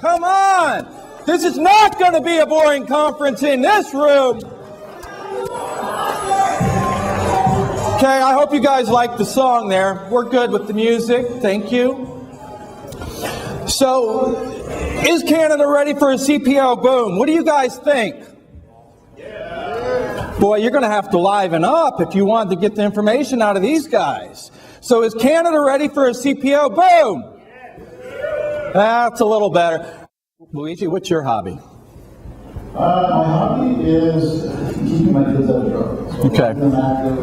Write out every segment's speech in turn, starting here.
Come on! This is not going to be a boring conference in this room. Okay, I hope you guys like the song there. We're good with the music. Thank you. So, is Canada ready for a CPO boom? What do you guys think? Yeah. Boy, you're going to have to liven up if you want to get the information out of these guys. So, is Canada ready for a CPO boom? Yeah. That's a little better. Luigi, what's your hobby? My hobby is keeping my kids out of trouble. So okay. Keeping them active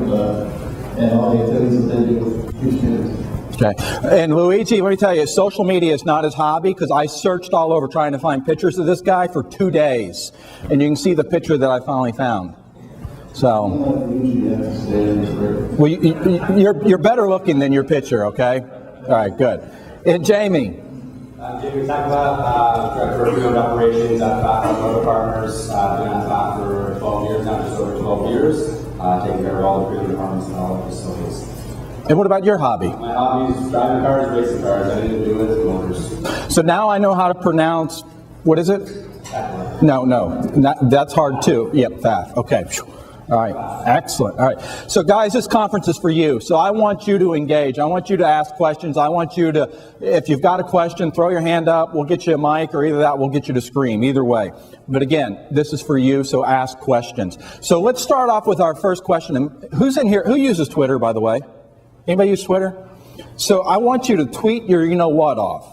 and all the activities that they do with these kids. Okay. And Luigi, let me tell you, social media is not his hobby because I searched all over trying to find pictures of this guy for 2 days. And you can see the picture that I finally found. So, well, you're better looking than your picture, okay? All right, good. And Jamie. Jamie, we talked about Director of Pre-Owned Operations at Pfaff Motor Partners. Been at Pfaff for 12 years now, just over 12 years, taking care of all the pre-owned departments and all the facilities. And what about your hobby? My hobby is driving cars, racing cars. Anything to do with motors. So now I know how to pronounce, what is it? Pfaff. No, that's hard too. Yep, Pfaff. Okay. All right, excellent. All right, so guys, this conference is for you. So I want you to engage. I want you to ask questions. I want you to, if you've got a question, throw your hand up. We'll get you a mic, or either that, we'll get you to scream. Either way. But again, this is for you, so ask questions. So let's start off with our first question. And who's in here? Who uses Twitter, by the way? Anybody use Twitter? So I want you to tweet your you-know-what off.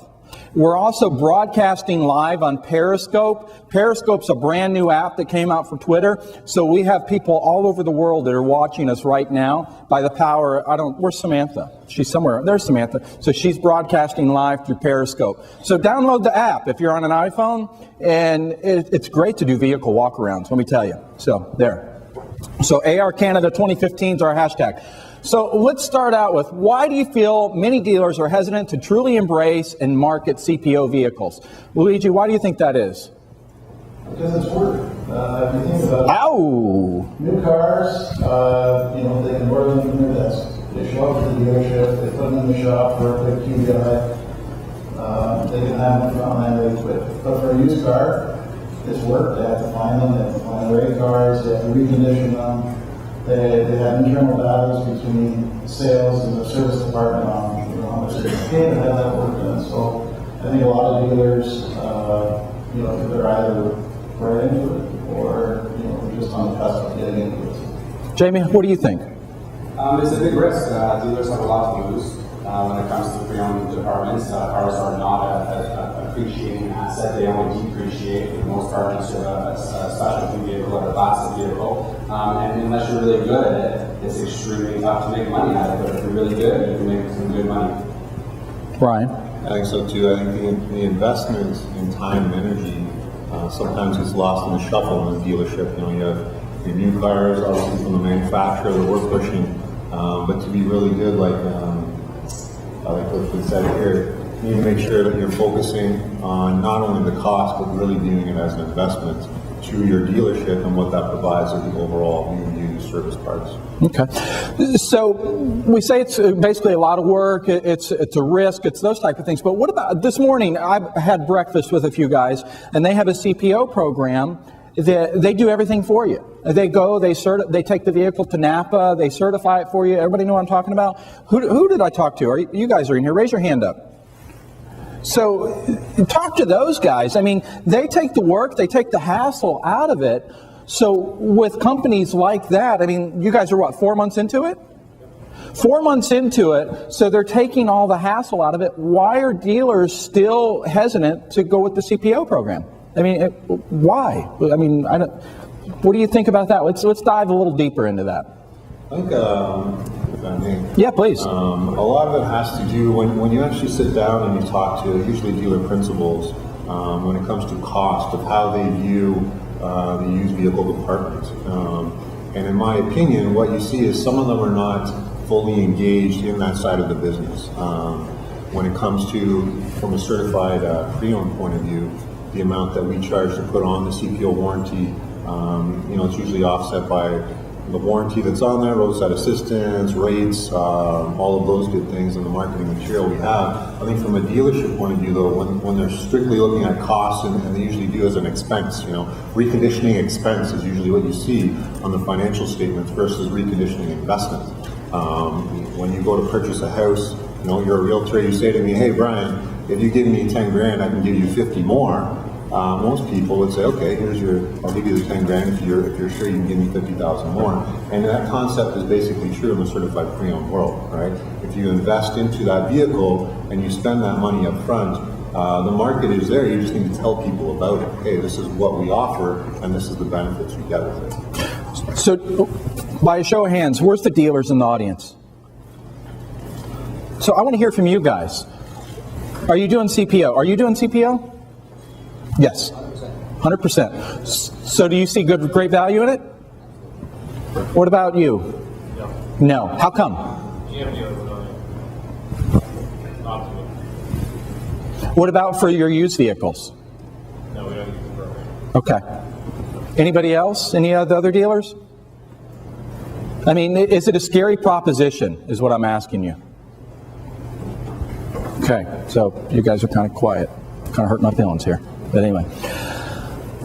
We're also broadcasting live on Periscope. Periscope's a brand new app that came out for Twitter. So we have people all over the world that are watching us right now by the power, where's Samantha? She's somewhere. There's Samantha. So she's broadcasting live through Periscope. So download the app if you're on an iPhone. And it's great to do vehicle walkarounds, let me tell you. So there. So AR Canada 2015 is our hashtag. So let's start out with, why do you feel many dealers are hesitant to truly embrace and market CPO vehicles? Luigi, why do you think that is? Because it's work. If you think about Ow! New cars, they can order them from their desk. They show up to the dealership, they put them in the shop for a quick QBI. They can have them on there really quick. But for a used car, it's work. They have to find them, they have to find the right cars, they have to recondition them. They have internal battles between sales and the service department on how much they pay to have that work done. So I think a lot of dealers, they're either right into it or they're just on the cusp of getting into it. Jamie, what do you think? It's a big risk. Dealers have a lot to lose when it comes to pre-owned departments. Cars are not an appreciating asset. They only depreciate for the most part into a specialty vehicle or a classic vehicle. And unless you're really good at it, it's extremely tough to make money out of it. But if you're really good, you can make some good money. Brian? I think so too. I think the investment in time and energy sometimes gets lost in the shuffle in the dealership. You have your new cars, obviously from the manufacturer that we're pushing, but to be really good, like what we said here, you need to make sure that you're focusing on not only the cost, but really viewing it as an investment to your dealership and what that provides as the overall used service parts. Okay. So we say it's basically a lot of work, it's a risk, it's those type of things. But what about this morning? I had breakfast with a few guys, and they have a CPO program that they do everything for you. They go, they take the vehicle to Napa, they certify it for you. Everybody know what I'm talking about? Who did I talk to? You guys are in here. Raise your hand up. So talk to those guys. I mean, they take the work, they take the hassle out of it. So with companies like that, I mean, you guys are what, 4 months into it? 4 months into it, so they're taking all the hassle out of it. Why are dealers still hesitant to go with the CPO program? I mean, why? I mean, what do you think about that? Let's dive a little deeper into that. I think, if I may. Yeah, please. A lot of it has to do, when you actually sit down and you talk to usually dealer principals, when it comes to cost of how they view the used vehicle department. And in my opinion, what you see is some of them are not fully engaged in that side of the business. When it comes to, from a certified pre-owned point of view, the amount that we charge to put on the CPO warranty, it's usually offset by the warranty that's on there, roadside assistance, rates, all of those good things, and the marketing material we have. I think from a dealership point of view, though, when they're strictly looking at costs, and they usually do as an expense, reconditioning expense is usually what you see on the financial statements versus reconditioning investment. When you go to purchase a house, you're a realtor, you say to me, hey Brian, if you give me 10 grand, I can give you 50 more. Most people would say, okay, I'll give you the 10 grand if you're sure you can give me 50,000 more. And that concept is basically true in the certified pre-owned world, right? If you invest into that vehicle and you spend that money up front, the market is there. You just need to tell people about it. Hey, this is what we offer, and this is the benefits you get with it. So, by a show of hands, where's the dealers in the audience? So I want to hear from you guys. Are you doing CPO? Are you doing CPO? Yes. 100%. So do you see great value in it? What about you? No. How come? What about for your used vehicles? No, we don't use the program. Okay. Anybody else? Any of the other dealers? I mean, is it a scary proposition, is what I'm asking you. Okay, so you guys are kind of quiet. Kind of hurt my feelings here. But anyway.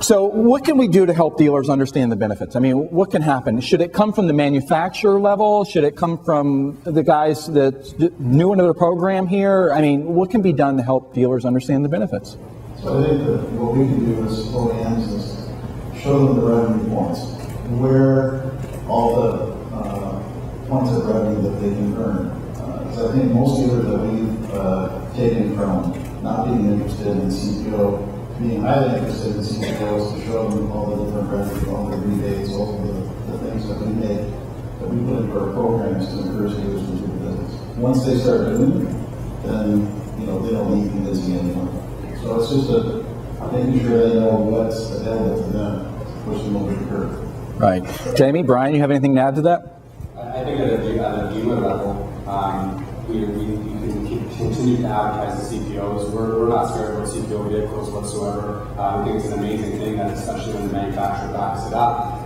So what can we do to help dealers understand the benefits? I mean, what can happen? Should it come from the manufacturer level? Should it come from the guys that's new into the program here? I mean, what can be done to help dealers understand the benefits? So I think that what we can do as OEMs is show them the revenue points, where all the points of revenue that they can earn. Because I think most dealers that we've taken from not being interested in CPO, being highly interested in CPO, is to show them all the different revenue, all the rebates, all the things that we make, that we put into our programs to encourage dealers to do the business. Once they start doing it, then they don't need convincing anymore. So it's just making sure they know what's available to them to push them over the curve. Right. Jamie, Brian, you have anything to add to that? I think at a dealer level, we can continue to advertise the CPOs. We're not scared about CPO vehicles whatsoever. I think it's an amazing thing that, especially when the manufacturer backs it up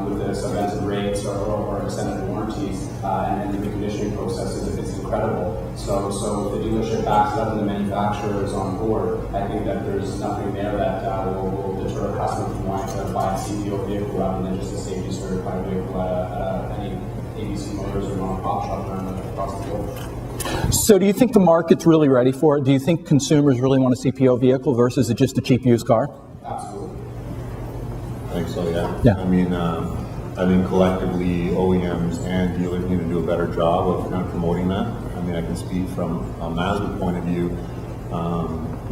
with the subvented rates or extended warranties, and the reconditioning process it's incredible. So if the dealership backs it up and the manufacturer is on board, I think that there's nothing there that will deter a customer from wanting to buy a CPO vehicle rather than just a safety certified vehicle at any ABC Motors or mom-and-pop shop across the board. So do you think the market's really ready for it? Do you think consumers really want a CPO vehicle versus just a cheap used car? Absolutely. I think so, yeah. Yeah. I think collectively OEMs and dealers need to do a better job of kind of promoting that. I can speak from a Mazda point of view,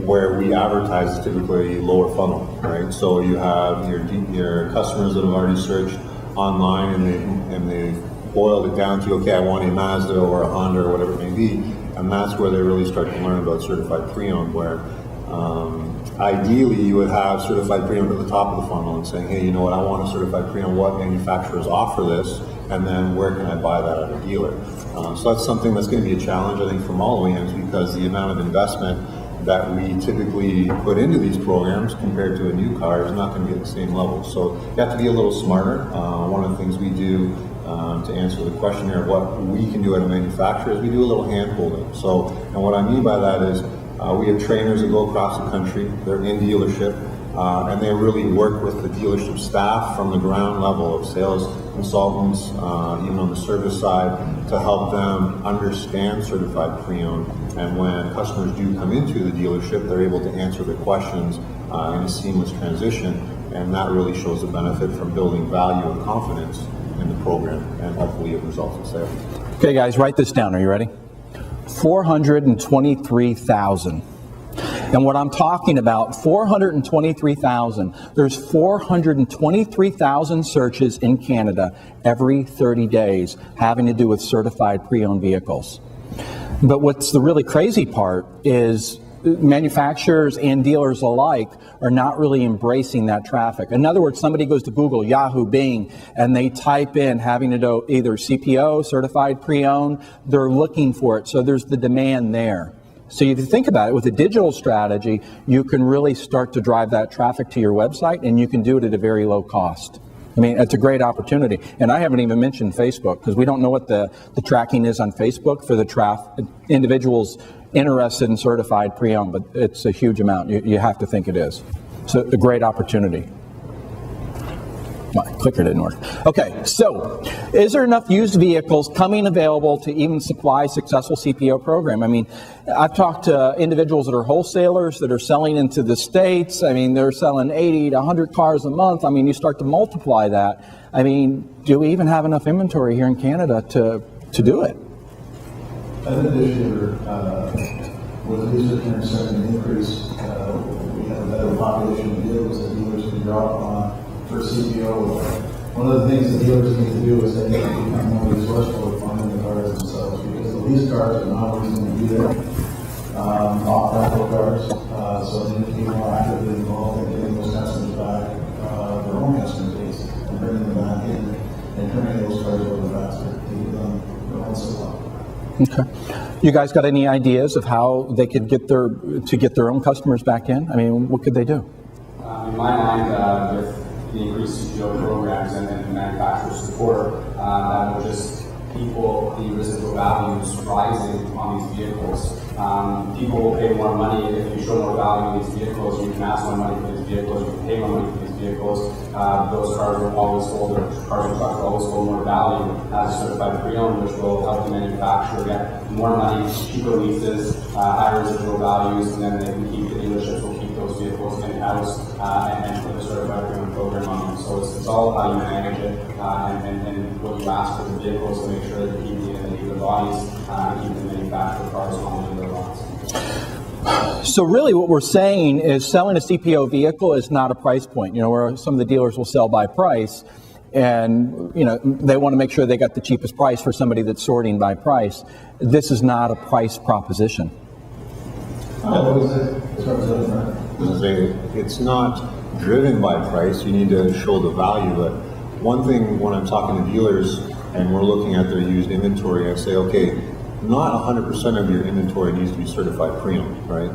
where we advertise is typically lower funnel, right? So you have your customers that have already searched online and they've boiled it down to, okay, I want a Mazda or a Honda or whatever it may be, and that's where they really start to learn about certified pre-owned, where ideally you would have certified pre-owned at the top of the funnel and saying, hey, you know what, I want a certified pre-owned, what manufacturers offer this, and then where can I buy that at a dealer? So that's something that's going to be a challenge, I think, from all OEMs, because the amount of investment that we typically put into these programs compared to a new car is not going to be at the same level. So you have to be a little smarter. One of the things we do to answer the question here, what we can do at a manufacturer, is we do a little hand holding. So, and what I mean by that is we have trainers that go across the country, they're in dealership, and they really work with the dealership staff from the ground level of sales consultants, even on the service side, to help them understand certified pre-owned. And when customers do come into the dealership, they're able to answer their questions in a seamless transition, and that really shows the benefit from building value and confidence in the program, and hopefully it results in sales. Okay, guys, write this down. Are you ready? 423,000. And what I'm talking about, 423,000. There's 423,000 searches in Canada every 30 days having to do with certified pre-owned vehicles. But what's the really crazy part is manufacturers and dealers alike are not really embracing that traffic. In other words, somebody goes to Google, Yahoo, Bing, and they type in having to do either CPO, certified pre-owned, they're looking for it. So there's the demand there. So if you think about it, with a digital strategy, you can really start to drive that traffic to your website, and you can do it at a very low cost. I mean, it's a great opportunity. And I haven't even mentioned Facebook, because we don't know what the tracking is on Facebook for the individuals interested in certified pre-owned, but it's a huge amount. You have to think it is. So a great opportunity. My clicker didn't work. Okay, so is there enough used vehicles coming available to even supply a successful CPO program? I mean, I've talked to individuals that are wholesalers that are selling into the States. I mean, they're selling 80 to 100 cars a month. I mean, you start to multiply that. I mean, do we even have enough inventory here in Canada to do it? I think this year, with the lease return starting to increase, we have a better population of vehicles that dealers can draw upon for CPO. One of the things that dealers need to do is they need to become more resourceful at finding the cars themselves, because the lease cars are not always going to be there, off-rental cars, so they need to be more actively involved in getting those customers back, their own customer base, and bringing them back in and turning those cars over faster to give them their own supply. Okay. You guys got any ideas of how they could get their own customers back in? I mean, what could they do? In my mind, with the increased CPO programs and the manufacturer support, that will just equal the residual values rising on these vehicles. People will pay more money if you show more value in these vehicles. You can ask more money for these vehicles. You can pay more money for these vehicles. Those cars will always hold, or cars and trucks will always hold more value as a certified pre-owned, which will help the manufacturer get more money, cheaper leases, higher residual values, and then they can keep the dealerships will keep those vehicles in-house and put the certified pre-owned program on them. So it's all how you manage it and what you ask for the vehicles to make sure that you keep the bodies and keep the manufacturer cars on their lots. So really what we're saying is selling a CPO vehicle is not a price point, where some of the dealers will sell by price, and they want to make sure they got the cheapest price for somebody that's sorting by price. This is not a price proposition. It's not driven by price. You need to show the value. But one thing, when I'm talking to dealers and we're looking at their used inventory, I say, okay, not 100% of your inventory needs to be certified pre-owned, right?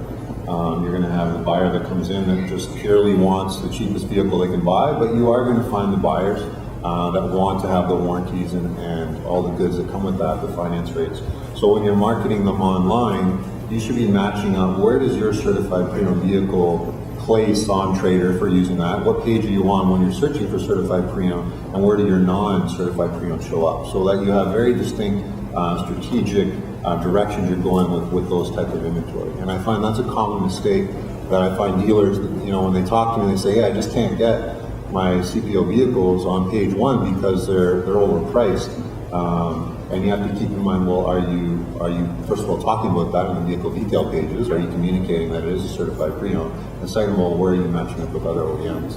You're going to have the buyer that comes in that just purely wants the cheapest vehicle they can buy, but you are going to find the buyers that want to have the warranties and all the goods that come with that, the finance rates. So when you're marketing them online, you should be matching up where does your certified pre-owned vehicle place on Trader for using that, what page are you on when you're searching for certified pre-owned, and where do your non-certified pre-owned show up, so that you have very distinct strategic directions you're going with those type of inventory. And I find that's a common mistake that I find dealers, when they talk to me, they say, hey, I just can't get my CPO vehicles on page one because they're overpriced. And you have to keep in mind, well, are you first of all talking about that in the vehicle detail pages? Are you communicating that it is a certified pre-owned? And second of all, where are you matching up with other OEMs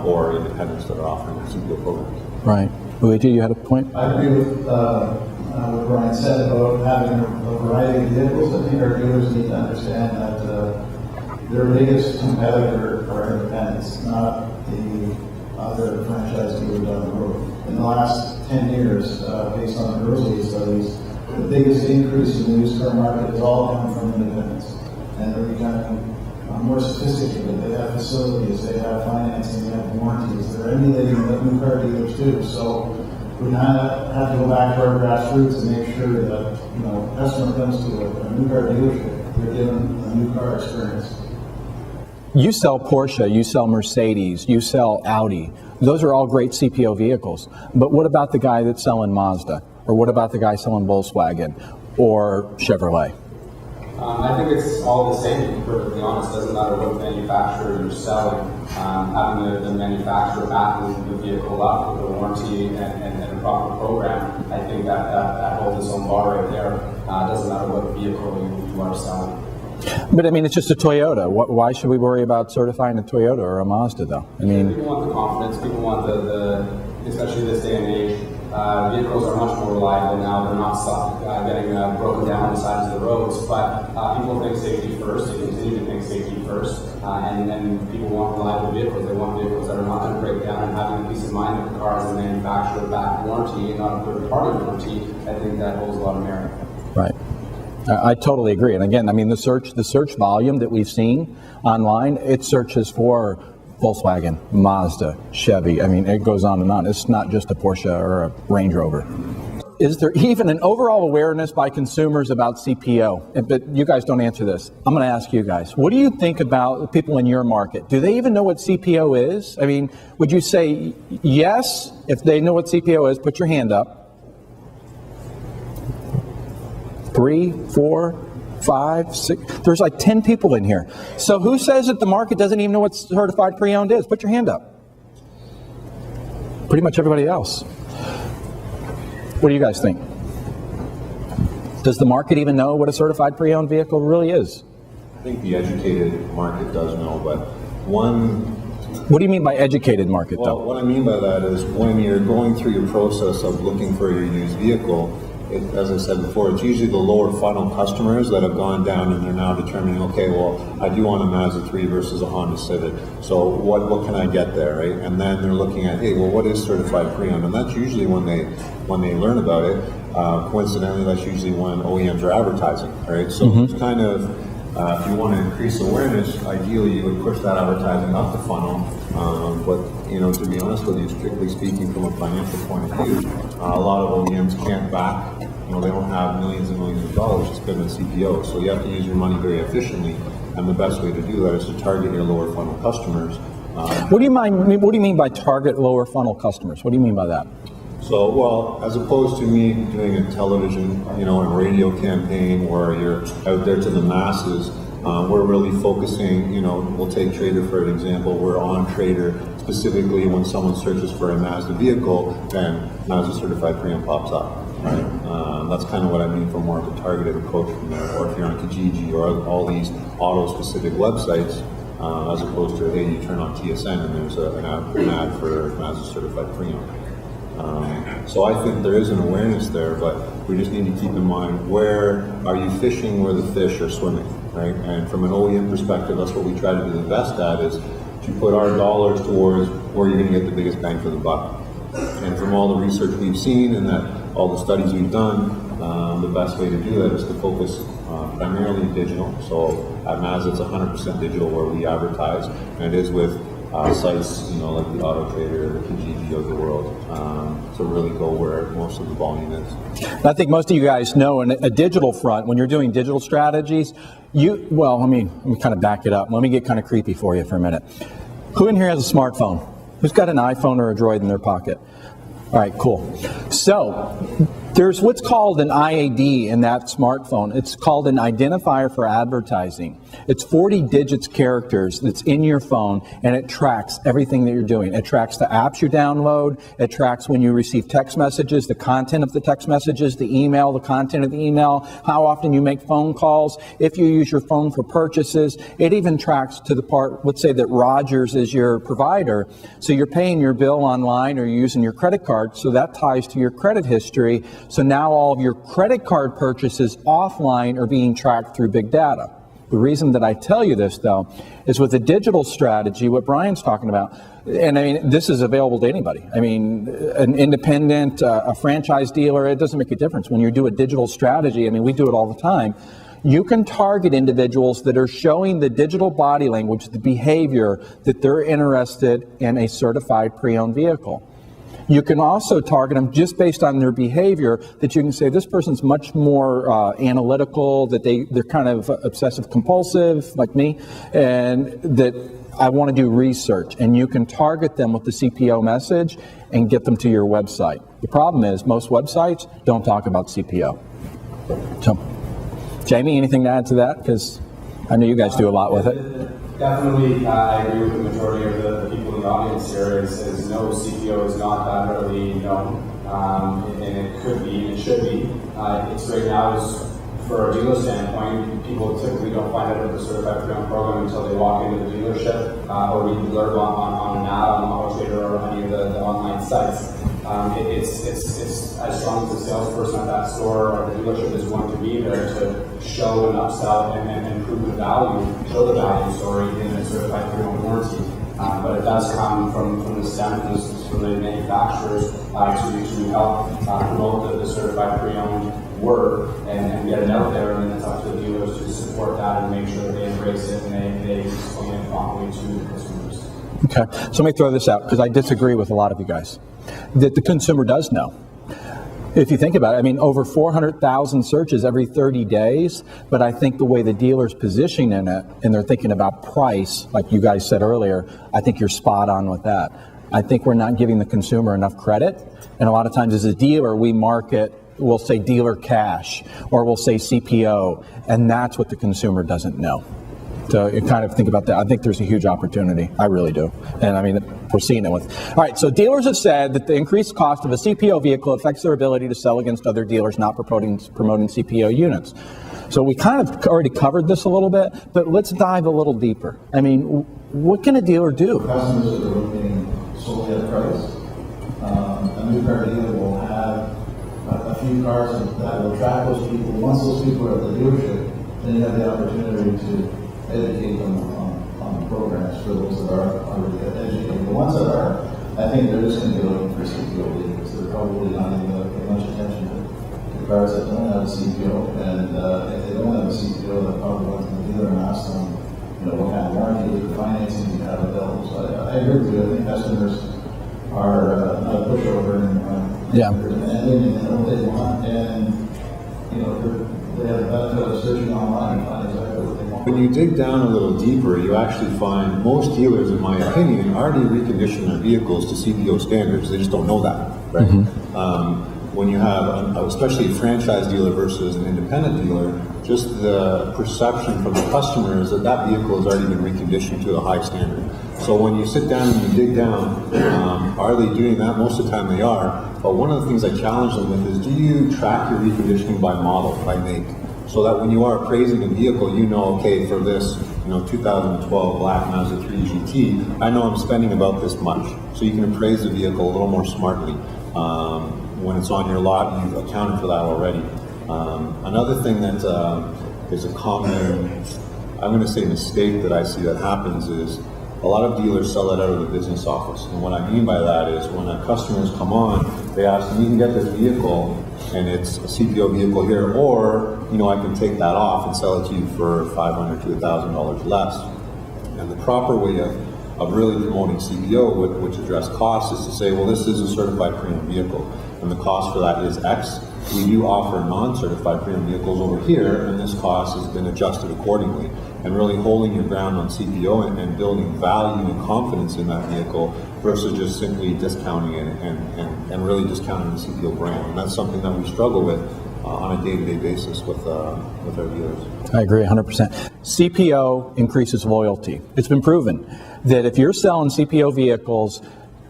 or independents that are offering CPO programs? Right. Luigi, you had a point? I agree with what Brian said about having a variety of vehicles. I think our dealers need to understand that their biggest competitor are independents, not the other franchise dealers down the road. In the last 10 years, based on the early studies, the biggest increase in the used car market is all coming from independents. And they're becoming more sophisticated. They have facilities, they have financing, they have warranties. They're emulating what new car dealers do. So we have to go back to our grassroots and make sure that customer comes to a new car dealership, they're given a new car experience. You sell Porsche, you sell Mercedes, you sell Audi. Those are all great CPO vehicles. But what about the guy that's selling Mazda? Or what about the guy selling Volkswagen or Chevrolet? I think it's all the same, to be perfectly honest. It doesn't matter what manufacturer you're selling. Having the manufacturer backing the vehicle up with a warranty and a proper program, I think that holds its own bar right there. It doesn't matter what vehicle you are selling. But I mean, it's just a Toyota. Why should we worry about certifying a Toyota or a Mazda, though? I mean, people want the confidence. People want especially this day and age. Vehicles are much more reliable now. They're not getting broken down on the sides of the roads. But people think safety first. They continue to think safety first. And people want reliable vehicles. They want vehicles that are not going to break down, and having the peace of mind that the car has a manufacturer-backed warranty and not a third-party warranty. I think that holds a lot of merit. Right. I totally agree. And again, I mean, the search volume that we've seen online, it searches for Volkswagen, Mazda, Chevy. I mean, it goes on and on. It's not just a Porsche or a Range Rover. Is there even an overall awareness by consumers about CPO? But you guys don't answer this. I'm going to ask you guys. What do you think about the people in your market? Do they even know what CPO is? I mean, would you say yes if they know what CPO is? Put your hand up. 3, 4, 5, 6. There's like 10 people in here. So who says that the market doesn't even know what certified pre-owned is? Put your hand up. Pretty much everybody else. What do you guys think? Does the market even know what a certified pre-owned vehicle really is? I think the educated market does know, but one... What do you mean by educated market, though? Well, what I mean by that is when you're going through your process of looking for your used vehicle, as I said before, it's usually the lower funnel customers that have gone down and they're now determining, okay, well, I do want a Mazda 3 versus a Honda Civic, so what can I get there, right? And then they're looking at, hey, well, what is certified pre-owned? And that's usually when they learn about it. Coincidentally, that's usually when OEMs are advertising, right? So it's kind of, if you want to increase awareness, ideally you would push that advertising up the funnel. But to be honest with you, strictly speaking, from a financial point of view, a lot of OEMs can't back. They don't have millions and millions of dollars to spend on CPO, so you have to use your money very efficiently. And the best way to do that is to target your lower funnel customers. What do you mean by target lower funnel customers? What do you mean by that? So, well, as opposed to me doing a television, and radio campaign where you're out there to the masses, we're really focusing, we'll take Trader for an example. We're on Trader specifically when someone searches for a Mazda vehicle, then Mazda Certified Pre-Owned pops up, right? That's kind of what I mean for more of a targeted approach from there. Or if you're on Kijiji or all these auto-specific websites, as opposed to, hey, you turn on TSN and there's an ad for Mazda Certified Pre-Owned. So I think there is an awareness there, but we just need to keep in mind, where are you fishing where the fish are swimming, right? And from an OEM perspective, that's what we try to do the best at, is to put our dollars towards where you're going to get the biggest bang for the buck. And from all the research we've seen and all the studies we've done, the best way to do that is to focus primarily digital. So at Mazda, it's 100% digital where we advertise, and it is with sites, like the Auto Trader, the Kijiji of the world, to really go where most of the volume is. I think most of you guys know, in a digital front, when you're doing digital strategies, let me kind of back it up. Let me get kind of creepy for you for a minute. Who in here has a smartphone? Who's got an iPhone or a Droid in their pocket? All right, cool. So there's what's called an IAD in that smartphone. It's called an identifier for advertising. It's 40 digits characters that's in your phone, and it tracks everything that you're doing. It tracks the apps you download. It tracks when you receive text messages, the content of the text messages, the email, the content of the email, how often you make phone calls, if you use your phone for purchases. It even tracks to the part, let's say that Rogers is your provider, so you're paying your bill online or you're using your credit card, so that ties to your credit history. So now all of your credit card purchases offline are being tracked through big data. The reason that I tell you this, though, is with a digital strategy, what Brian's talking about, and I mean, this is available to anybody. I mean, an independent, a franchise dealer, it doesn't make a difference. When you do a digital strategy, I mean, we do it all the time, you can target individuals that are showing the digital body language, the behavior that they're interested in a certified pre-owned vehicle. You can also target them just based on their behavior, that you can say this person's much more analytical, that they're kind of obsessive compulsive like me, and that I want to do research. And you can target them with the CPO message and get them to your website. The problem is most websites don't talk about CPO. So, Jamie, anything to add to that? Because I know you guys do a lot with it. Definitely, I agree with the majority of the people in the audience here. Is no, CPO is not that readily known, and it could be, and it should be. It's right now, is for a dealer standpoint, people typically don't find out about the certified pre-owned program until they walk into the dealership or read the blurb on an ad on Auto Trader or any of the online sites. It's as strong as the salesperson at that store or the dealership is going to be there to show and upsell and prove the value, show the value story in a certified pre-owned warranty. But it does come from the stem, from the manufacturers to help promote the certified pre-owned word and get it out there, and then it's up to the dealers to support that and make sure that they embrace it and they explain it properly to the customers. Okay, so let me throw this out, because I disagree with a lot of you guys, that the consumer does know. If you think about it, I mean, over 400,000 searches every 30 days, but I think the way the dealer's positioning it, and they're thinking about price, like you guys said earlier, I think you're spot on with that. I think we're not giving the consumer enough credit, and a lot of times as a dealer, we market, we'll say dealer cash, or we'll say CPO, and that's what the consumer doesn't know. So you kind of think about that. I think there's a huge opportunity. I really do. And I mean, we're seeing it with. All right, so dealers have said that the increased cost of a CPO vehicle affects their ability to sell against other dealers not promoting CPO units. So we kind of already covered this a little bit, but let's dive a little deeper. I mean, what can a dealer do? Customers that are looking solely at price, a new car dealer will have a few cars that will attract those people. Once those people are at the dealership, then you have the opportunity to educate them on programs for those that are already educated. The ones that are, I think they're just going to be looking for CPO vehicles. They're probably not even going to pay much attention to cars that don't have a CPO. And if they don't have a CPO, they'll probably go to the dealer and ask them, what kind of warranty or financing do you have available. So I agree with you. I think customers are not a pushover and they know what they want, and they have the benefit of searching online and find exactly what they want. When you dig down a little deeper, you actually find most dealers, in my opinion, already recondition their vehicles to CPO standards. They just don't know that, right? When you have, especially a franchise dealer versus an independent dealer, just the perception from the customer is that that vehicle has already been reconditioned to a high standard. So when you sit down and you dig down, are they doing that? Most of the time they are. But one of the things I challenge them with is, do you track your reconditioning by model, by make? So that when you are appraising a vehicle, okay, for this 2012 black Mazda 3 GT, I know I'm spending about this much. So you can appraise the vehicle a little more smartly. When it's on your lot, you've accounted for that already. Another thing that is a common, I'm going to say, mistake that I see that happens is a lot of dealers sell it out of the business office. And what I mean by that is when customers come on, they ask them, you can get this vehicle and it's a CPO vehicle here, or I can take that off and sell it to you for $500 to $1,000 less. And the proper way of really promoting CPO, which address costs, is to say, well, this is a certified premium vehicle, and the cost for that is X. We do offer non-certified premium vehicles over here, and this cost has been adjusted accordingly. And really holding your ground on CPO and building value and confidence in that vehicle versus just simply discounting it and really discounting the CPO brand. And that's something that we struggle with on a day-to-day basis with our dealers. I agree 100%. CPO increases loyalty. It's been proven that if you're selling CPO vehicles,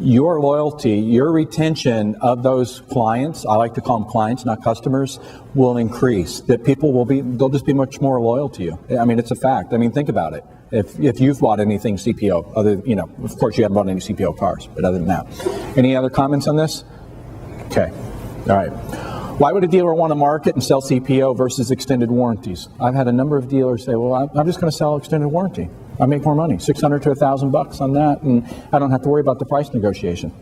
your loyalty, your retention of those clients, I like to call them clients, not customers, will increase. That people they'll just be much more loyal to you. I mean, it's a fact. I mean, think about it. If you've bought anything CPO, of course you haven't bought any CPO cars, but other than that. Any other comments on this? Okay. All right. Why would a dealer want to market and sell CPO versus extended warranties? I've had a number of dealers say, well, I'm just going to sell extended warranty. I make more money, $600 to $1,000 on that, and I don't have to worry about the price negotiation.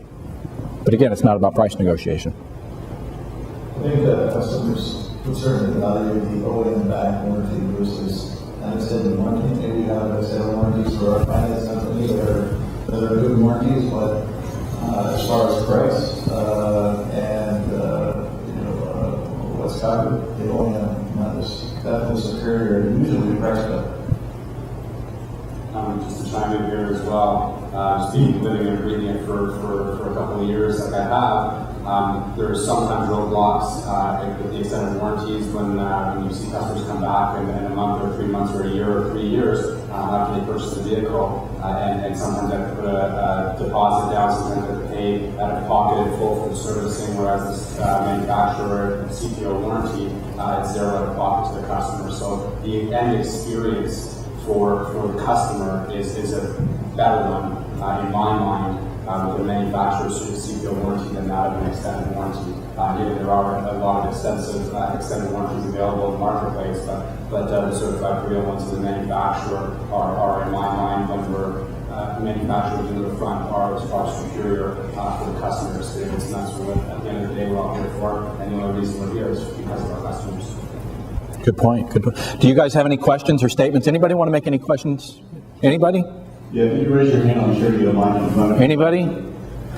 But again, it's not about price negotiation. I think that customers would certainly value the OEM back warranty versus an extended warranty. Maybe you have extended warranties for our finance company that are good warranties, but as far as price and what's covered, the OEM that was superior, usually price cut. Just to chime in here as well, just being living and breathing it for a couple of years like I have, there are sometimes roadblocks with the extended warranties when you see customers come back in a month or 3 months or a year or 3 years after they purchase the vehicle, and sometimes they have to put a deposit down, sometimes they have to pay out of pocket in full for the servicing, whereas this manufacturer CPO warranty, it's zero out of pocket to the customer. So the end experience for the customer is a better one in my mind with a manufacturer's CPO warranty than that of an extended warranty. Given there are a lot of extensive extended warranties available in the marketplace, but the certified pre-owned ones of the manufacturer are in my mind, when we're manufacturers into the front, are superior for the customer experience, and that's what at the end of the day we're all here for, and the only reason we're here is because of our customers. Good point. Good point. Do you guys have any questions or statements? Anybody want to make any questions? Anybody? Yeah, if you can raise your hand, I'm sure you'll mind in front of you. Anybody?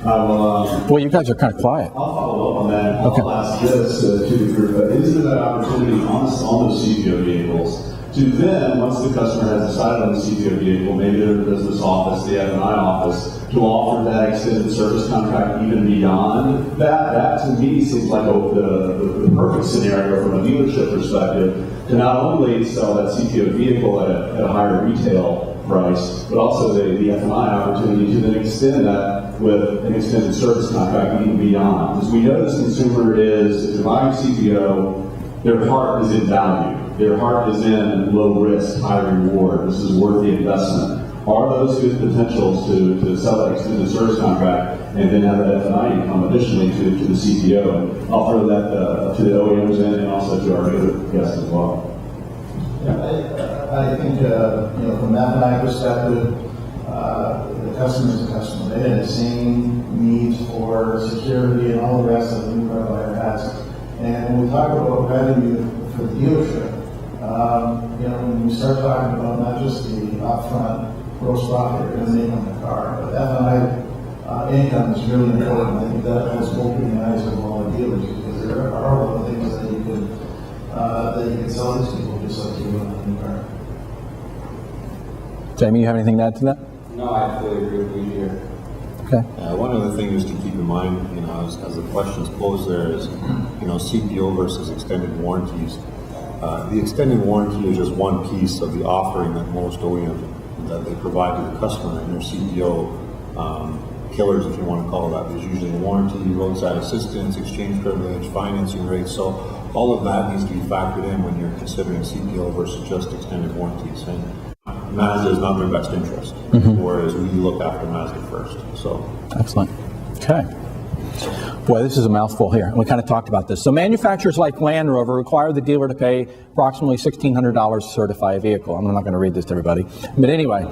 Well, you guys are kind of quiet. I'll follow up on that. Okay. I'll ask this to the group. Is there that opportunity on those CPO vehicles to then, once the customer has decided on the CPO vehicle, maybe their business office, the F&I office, to offer that extended service contract even beyond that? That to me seems like the perfect scenario from a dealership perspective to not only sell that CPO vehicle at a higher retail price, but also the F&I opportunity to then extend that with an extended service contract even beyond. Because we know this consumer is, if they're buying CPO, their heart is in value. Their heart is in low risk, high reward. This is worth the investment. Are those good potentials to sell that extended service contract and then have that F&I income additionally to the CPO? And I'll throw that to the OEMs and also to our other guests as well. Yeah, I think, from that F&I perspective, the customer is a customer. They have the same needs for security and all the rest that the new car buyer has. And when we talk about revenue for the dealership, when we start talking about not just the upfront gross profit you're going to make on the car, but F&I income is really important. I think that has opened the eyes of all the dealers because there are a lot of things that you can sell these people just like you do on a new car. Jamie, you have anything to add to that? No, I fully agree with you here. Okay. One other thing just to keep in mind, as the questions posed there is, CPO versus extended warranties. The extended warranty is just one piece of the offering that most OEMs that they provide to the customer, and their CPO killers, if you want to call it that. There's usually a warranty, roadside assistance, exchange privilege, financing rates. So all of that needs to be factored in when you're considering CPO versus just extended warranties. And Mazda is not their best interest, whereas we look after Mazda first. So Excellent. Okay. Boy, this is a mouthful here. We kind of talked about this. So manufacturers like Land Rover require the dealer to pay approximately $1,600 to certify a vehicle. I'm not going to read this to everybody. But anyway,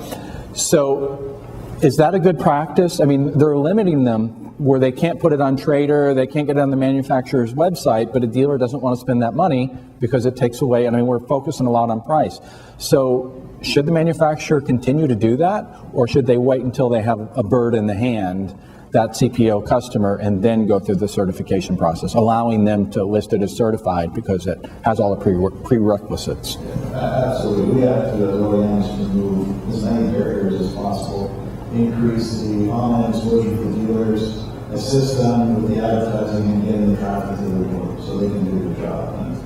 so is that a good practice? I mean, they're limiting them where they can't put it on Trader, they can't get it on the manufacturer's website, but a dealer doesn't want to spend that money because it takes away, I mean, we're focusing a lot on price. So should the manufacturer continue to do that, or should they wait until they have a bird in the hand, that CPO customer, and then go through the certification process, allowing them to list it as certified because it has all the prerequisites? Absolutely. We have to, as OEMs, remove as many barriers as possible, increase the online exposure for dealers, assist them with the advertising and getting the traffic to the door so they can do their job. And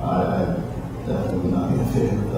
I definitely would not be in favor of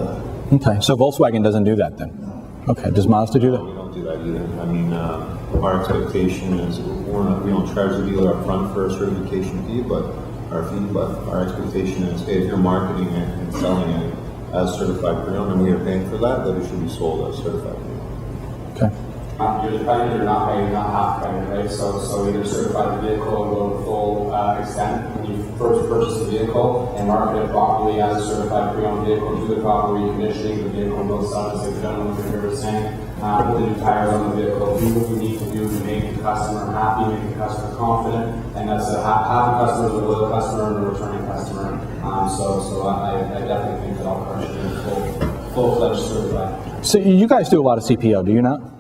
that. Okay, so Volkswagen doesn't do that then? No. Okay, does Mazda do that? we don't do that either. I mean, our expectation is we don't charge the dealer up front for a certification fee, but our expectation is, hey, if you're marketing it and selling it as certified pre-owned and we are paying for that, it should be sold as certified pre-owned. Okay. You're dependent or not paying, not half credit, right? So either certify the vehicle and go to full extent when you first purchase the vehicle and market it properly as a certified pre-owned vehicle, do the proper reconditioning of the vehicle on both sides, like John was here saying, put the new tires on the vehicle, do what you need to do to make the customer happy, make the customer confident, and that's a happy customer is a loyal customer and a returning customer. So I definitely think that all cars should be full-fledged certified. So you guys do a lot of CPO, do you not?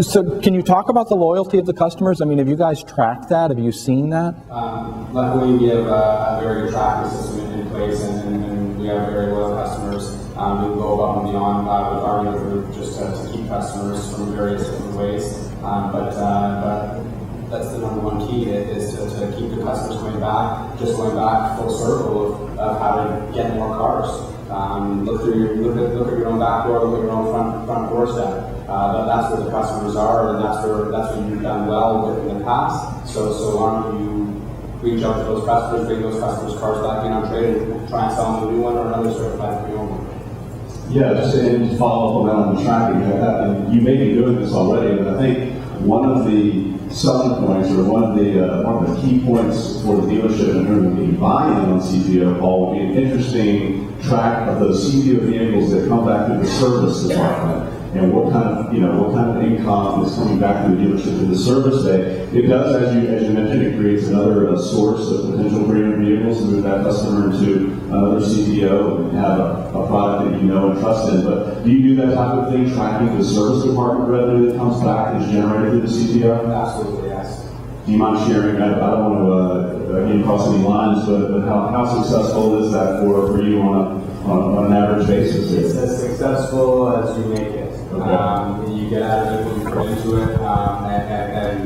So can you talk about the loyalty of the customers? I mean, have you guys tracked that? Have you seen that? Luckily, we have a very good tracking system in place, and we have very loyal customers. We go above and beyond with our group just to keep customers from various different ways. But that's the number one key is to keep the customers going back full circle of how to get more cars. Look at your own back door, look at your own front doorstep. That's where the customers are, and that's what you've done well with in the past. So why don't you reach out to those customers, bring those customers' cars back in on trade, and try and sell them a new one or another certified pre-owned one. Yeah, just to follow up on that on the tracking, and you may be doing this already, but I think one of the selling points or one of the key points for the dealership in terms of getting buy-in on CPO, Paul, would be an interesting track of those CPO vehicles that come back to the service department. and what kind of income is coming back to the dealership in the service bay. It does, as you mentioned, it creates another source of potential premium vehicles to move that customer into another CPO and have a product that you know and trust in. But do you do that type of thing, tracking the service department revenue that comes back and is generated through the CPO? Absolutely, yes. Do you mind sharing? I don't want to cross any lines, but how successful is that for you on an average basis? It's as successful as you make it. Okay. You get out of it, you put into it, and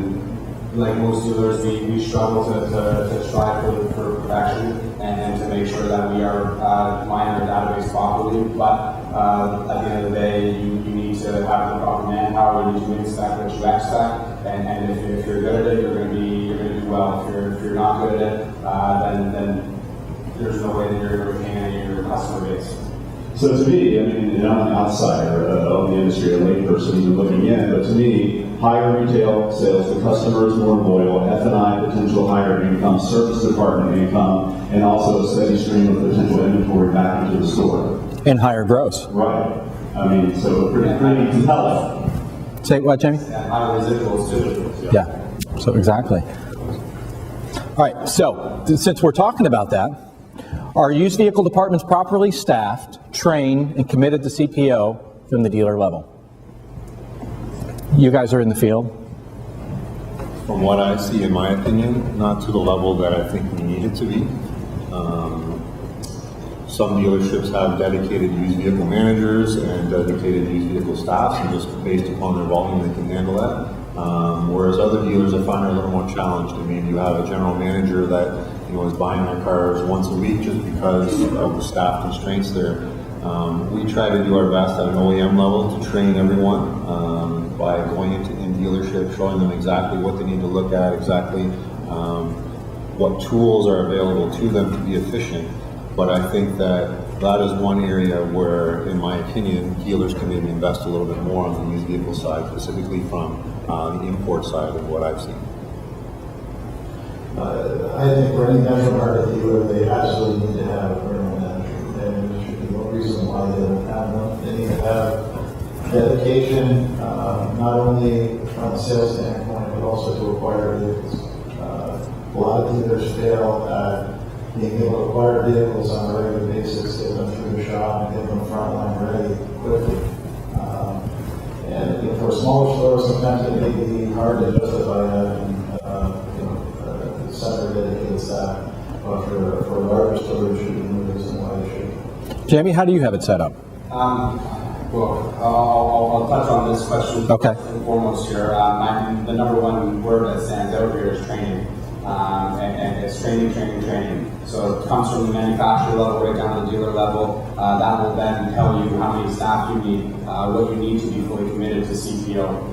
like most dealers, we struggle to strive for perfection and to make sure that we are mining our database properly. But at the end of the day, you need to have the proper manpower. You need to inspect what you expect, and if you're good at it, you're going to do well. If you're not good at it, then there's no way that you're going to retain any of your customer base. So to me, I mean, and I'm an outsider of the industry, a layperson even looking in, but to me, higher retail sales, the customer is more loyal, F&I potential higher income, service department income, and also a steady stream of potential inventory back into the store. And higher gross. Right. I mean, so pretty compelling. Say what, Jamie? And higher residuals too. Yeah. So exactly. All right. So since we're talking about that, are used vehicle departments properly staffed, trained, and committed to CPO from the dealer level? You guys are in the field. From what I see, in my opinion, not to the level that I think we need it to be. Some dealerships have dedicated used vehicle managers and dedicated used vehicle staffs, and just based upon their volume, they can handle that. Whereas other dealers I find are a little more challenged. I mean, you have a general manager that is buying their cars once a week just because of the staff constraints there. We try to do our best at an OEM level to train everyone by going into in dealership, showing them exactly what they need to look at, exactly what tools are available to them to be efficient. But I think that is one area where, in my opinion, dealers can maybe invest a little bit more on the used vehicle side, specifically from the import side of what I've seen. I think for any national market dealer, they absolutely need to have a criminal manager, and there should be no reason why they don't have one. They need to have dedication, not only from a sales standpoint, but also to acquire vehicles. A lot of dealers fail at being able to acquire vehicles on a regular basis, get them through the shop, and get them frontline ready quickly. And for a smaller store, sometimes it may be hard to justify having separate dedicated staff, but for a larger store, there should be no reason why they should. Jamie, how do you have it set up? Well, I'll touch on this question Okay. first and foremost here. The number one word that stands out here is training. And it's training. So it comes from the manufacturer level right down to the dealer level. That will then tell you how many staff you need, what you need to be fully committed to CPO.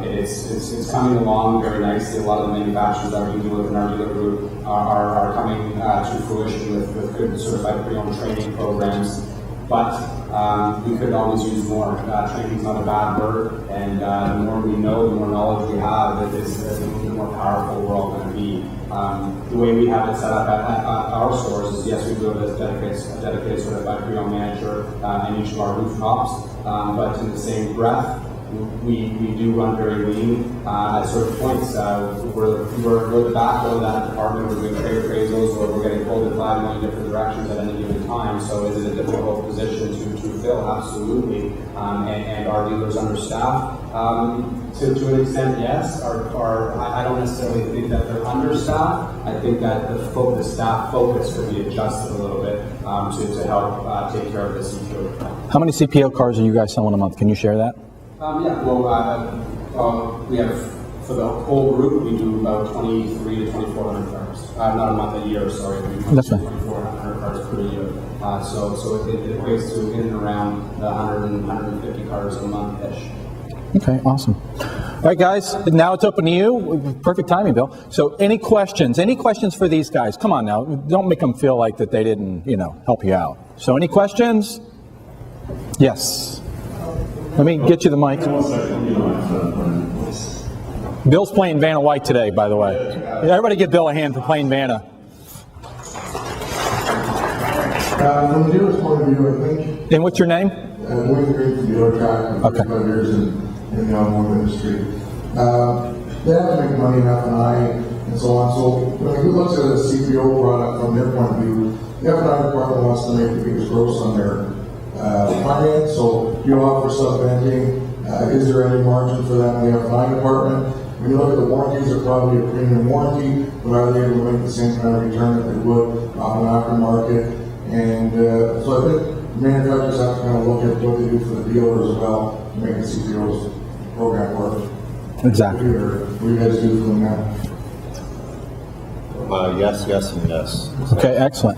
It's coming along very nicely. A lot of the manufacturers that we deal with in our dealer group are coming to fruition with good certified pre-owned training programs. But we could always use more. Training's not a bad word, and the more we know, the more knowledge we have, the more powerful we're all going to be. The way we have it set up at our stores is, yes, we do have a dedicated certified pre-owned manager in each of our rooftops, but in the same breath, we do run very lean at certain points. We're the backbone of that department. We're doing trade appraisals, or we're getting pulled in 5 million different directions at any given time. So is it a difficult position to fill? Absolutely. And our dealers understaffed? To an extent, yes. I don't necessarily think that they're understaffed. I think that the staff focus could be adjusted a little bit to help take care of the CPO. How many CPO cars are you guys selling a month? Can you share that? We have, for the whole group, we do about 23 to 2,400 cars. Not a month, a year, sorry. We do That's fine. 2,400 cars per year. So it equates to in and around 150 cars a month-ish. Okay, awesome. All right, guys, now it's open to you. Perfect timing, Bill. So any questions? Any questions for these guys? Come on now. Don't make them feel like that they didn't, help you out. So any questions? Yes. Let me get you the mic. Bill's playing Vanna White today, by the way. Everybody give Bill a hand for playing Vanna. From the dealer's point of view, I think And what's your name? William Green from dealer track, Okay. 35 years in the automotive industry. They have to make money in F&I and so on. So when we look at a CPO product from their point of view, the F&I department wants to make the biggest gross on their finance. So do you offer subventing? Is there any margin for that in the F&I department? When you look at the warranties, they're probably a premium warranty, but are they able to make the same kind of return that they would off an aftermarket? And so I think manufacturers have to kind of look at what they do for the dealer as well to make the CPO's program work. Exactly. What do you guys do for them now? Yes, yes, and yes. Okay, excellent.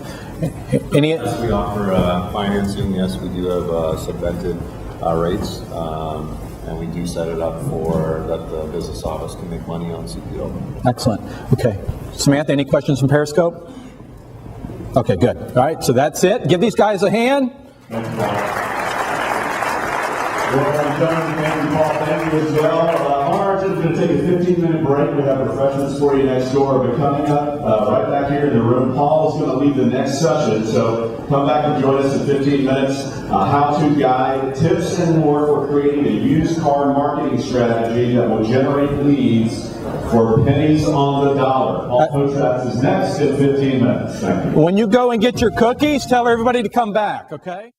Any? Yes, we offer financing. Yes, we do have subvented rates, and we do set it up for that the business office can make money on CPO. Excellent. Okay. Samantha, any questions from Periscope? Okay, good. All right, so that's it. Give these guys a hand. Well, John and Paul, thank you as well. Our is going to take a 15-minute break. We have refreshments for you next door. But coming up right back here in the room, Paul is going to lead the next session. So come back and join us in 15 minutes. How-to guide, tips and more for creating a used car marketing strategy that will generate leads for pennies on the dollar. Paul Potratz is next in 15 minutes. Thank you. When you go and get your cookies, tell everybody to come back, okay?